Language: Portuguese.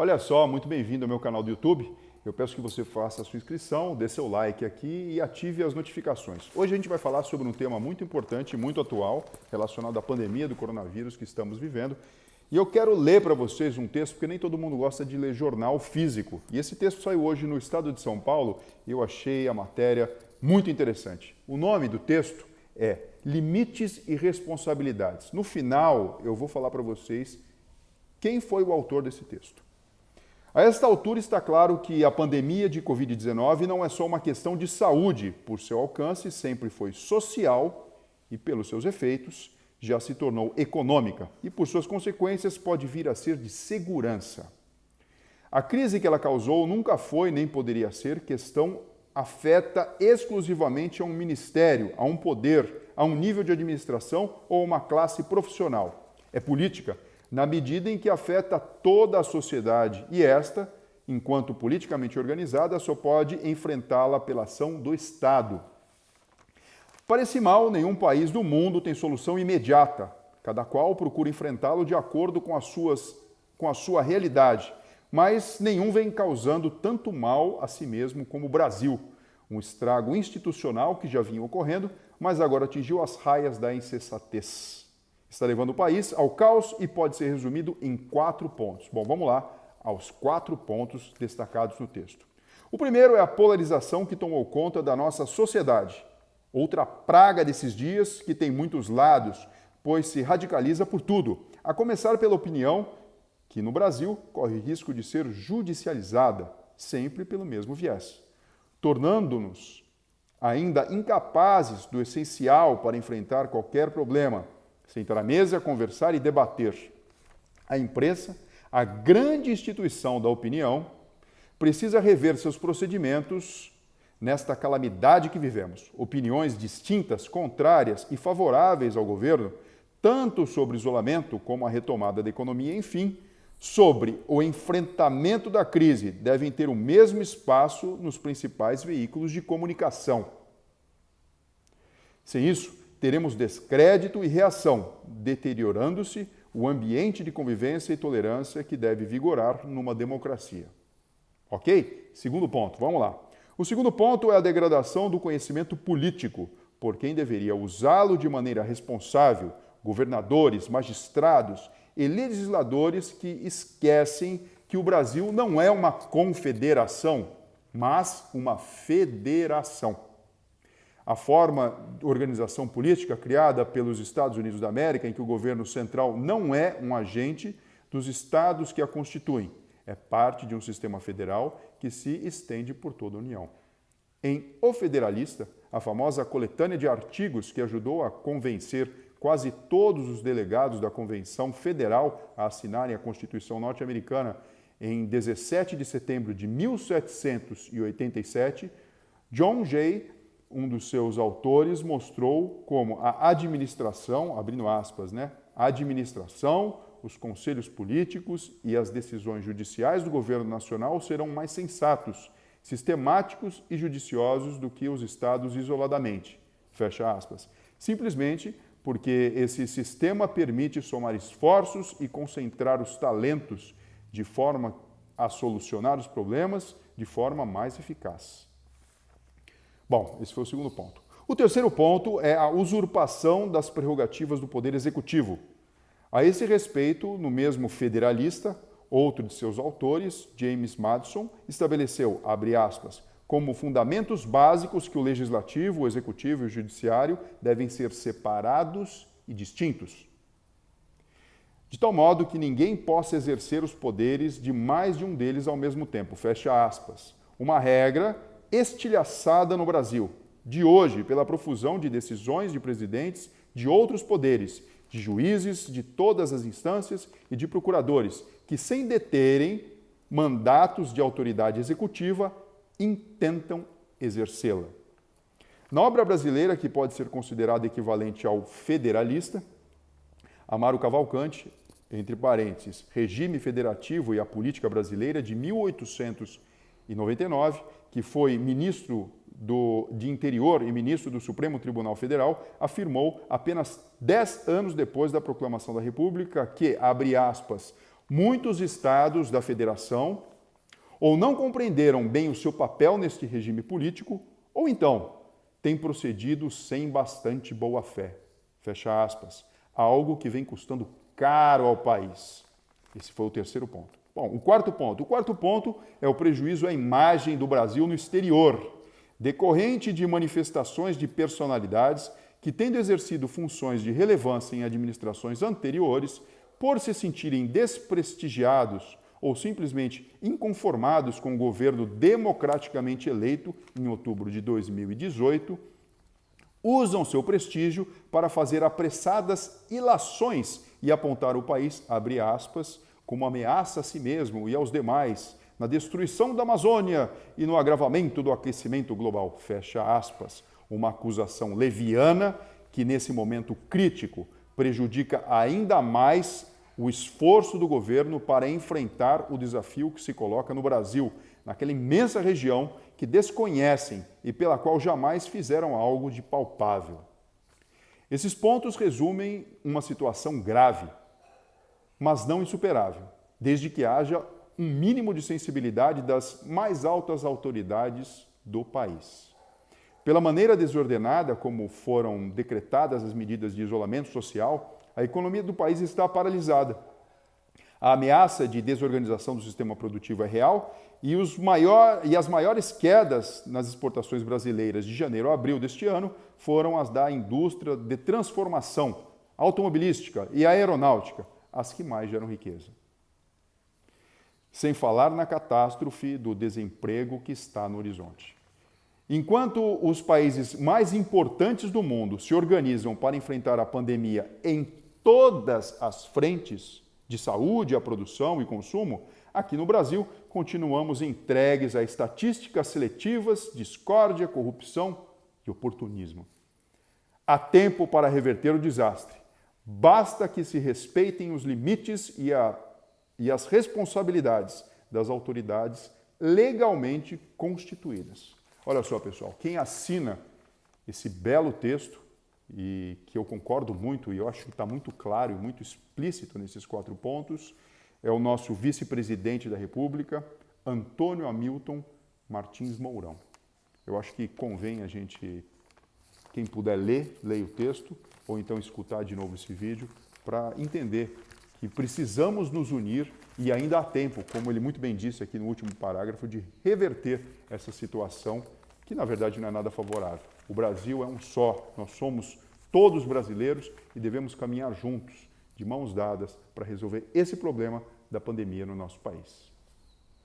Olha só, muito bem-vindo ao meu canal do YouTube. Eu peço que você faça a sua inscrição, dê seu like aqui e ative as notificações. Hoje a gente vai falar sobre um tema muito importante e muito atual relacionado à pandemia do coronavírus que estamos vivendo. E eu quero ler para vocês um texto, porque nem todo mundo gosta de ler jornal físico. E esse texto saiu hoje no Estado de São Paulo e eu achei a matéria muito interessante. O nome do texto é Limites e Responsabilidades. No final, eu vou falar para vocês quem foi o autor desse texto. A esta altura está claro que a pandemia de Covid-19 não é só uma questão de saúde, por seu alcance sempre foi social e, pelos seus efeitos, já se tornou econômica e, por suas consequências, pode vir a ser de segurança. A crise que ela causou nunca foi nem poderia ser questão afeta exclusivamente a um ministério, a um poder, a um nível de administração ou uma classe profissional. É política, na medida em que afeta toda a sociedade e esta, enquanto politicamente organizada, só pode enfrentá-la pela ação do Estado. Parece mal, nenhum país do mundo tem solução imediata. Cada qual procura enfrentá-lo de acordo com a sua realidade, mas nenhum vem causando tanto mal a si mesmo como o Brasil. Um estrago institucional que já vinha ocorrendo, mas agora atingiu as raias da insensatez. Está levando o país ao caos e pode ser resumido em 4 pontos. Bom, vamos lá aos 4 pontos destacados no texto. O primeiro é a polarização que tomou conta da nossa sociedade. Outra praga desses dias que tem muitos lados, pois se radicaliza por tudo, a começar pela opinião que no Brasil corre risco de ser judicializada, sempre pelo mesmo viés, tornando-nos ainda incapazes do essencial para enfrentar qualquer problema. Sentar à mesa, conversar e debater. A imprensa, a grande instituição da opinião, precisa rever seus procedimentos nesta calamidade que vivemos. Opiniões distintas, contrárias e favoráveis ao governo, tanto sobre isolamento como a retomada da economia, enfim, sobre o enfrentamento da crise, devem ter o mesmo espaço nos principais veículos de comunicação. Sem isso, teremos descrédito e reação, deteriorando-se o ambiente de convivência e tolerância que deve vigorar numa democracia. Ok? Segundo ponto, vamos lá. O segundo ponto é a degradação do conhecimento político, por quem deveria usá-lo de maneira responsável, governadores, magistrados e legisladores que esquecem que o Brasil não é uma confederação, mas uma federação. A forma de organização política criada pelos Estados Unidos da América, em que o governo central não é um agente dos estados que a constituem, é parte de um sistema federal que se estende por toda a União. Em O Federalista, a famosa coletânea de artigos que ajudou a convencer quase todos os delegados da Convenção Federal a assinarem a Constituição norte-americana em 17 de setembro de 1787, John Jay, um dos seus autores, mostrou como a administração, abrindo aspas, a administração, os conselhos políticos e as decisões judiciais do governo nacional serão mais sensatos, sistemáticos e judiciosos do que os estados isoladamente. Fecha aspas. Simplesmente porque esse sistema permite somar esforços e concentrar os talentos de forma a solucionar os problemas de forma mais eficaz. Bom, esse foi o segundo ponto. O terceiro ponto é a usurpação das prerrogativas do Poder Executivo. A esse respeito, no mesmo Federalista, outro de seus autores, James Madison, estabeleceu, abre aspas, como fundamentos básicos que o Legislativo, o Executivo e o Judiciário devem ser separados e distintos, de tal modo que ninguém possa exercer os poderes de mais de um deles ao mesmo tempo, fecha aspas. Uma regra estilhaçada no Brasil, de hoje, pela profusão de decisões de presidentes de outros poderes, de juízes de todas as instâncias e de procuradores, que sem deterem mandatos de autoridade executiva, intentam exercê-la. Na obra brasileira, que pode ser considerada equivalente ao Federalista, Amaro Cavalcante, entre parênteses, Regime Federativo e a Política Brasileira, de 1899, que foi ministro de Interior e ministro do Supremo Tribunal Federal, afirmou, apenas 10 anos depois da proclamação da República, que, abre aspas, Muitos estados da federação ou não compreenderam bem o seu papel neste regime político, ou então têm procedido sem bastante boa-fé. Fecha aspas. Algo que vem custando caro ao país. Esse foi o terceiro ponto. Bom, o quarto ponto. O quarto ponto é o prejuízo à imagem do Brasil no exterior, decorrente de manifestações de personalidades que, tendo exercido funções de relevância em administrações anteriores, por se sentirem desprestigiados ou simplesmente inconformados com o governo democraticamente eleito em outubro de 2018, usam seu prestígio para fazer apressadas ilações e apontar o país, abre aspas, como ameaça a si mesmo e aos demais, na destruição da Amazônia e no agravamento do aquecimento global, fecha aspas. Uma acusação leviana que, nesse momento crítico, prejudica ainda mais o esforço do governo para enfrentar o desafio que se coloca no Brasil, naquela imensa região que desconhecem e pela qual jamais fizeram algo de palpável. Esses pontos resumem uma situação grave, mas não insuperável, desde que haja um mínimo de sensibilidade das mais altas autoridades do país. Pela maneira desordenada como foram decretadas as medidas de isolamento social, a economia do país está paralisada. A ameaça de desorganização do sistema produtivo é real e as maiores quedas nas exportações brasileiras de janeiro a abril deste ano foram as da indústria de transformação automobilística e aeronáutica, as que mais geram riqueza. Sem falar na catástrofe do desemprego que está no horizonte. Enquanto os países mais importantes do mundo se organizam para enfrentar a pandemia em todas as frentes de saúde, a produção e consumo, aqui no Brasil continuamos entregues a estatísticas seletivas, discórdia, corrupção e oportunismo. Há tempo para reverter o desastre. Basta que se respeitem os limites e as responsabilidades das autoridades legalmente constituídas. Olha só, pessoal, quem assina esse belo texto, e que eu concordo muito, e eu acho que está muito claro e muito explícito nesses 4 pontos, é o nosso vice-presidente da República, Antônio Hamilton Martins Mourão. Eu acho que convém a gente, quem puder ler, leia o texto, ou então escutar de novo esse vídeo, para entender que precisamos nos unir e ainda há tempo, como ele muito bem disse aqui no último parágrafo, de reverter essa situação que, na verdade, não é nada favorável. O Brasil é um só, nós somos todos brasileiros e devemos caminhar juntos, de mãos dadas, para resolver esse problema da pandemia no nosso país.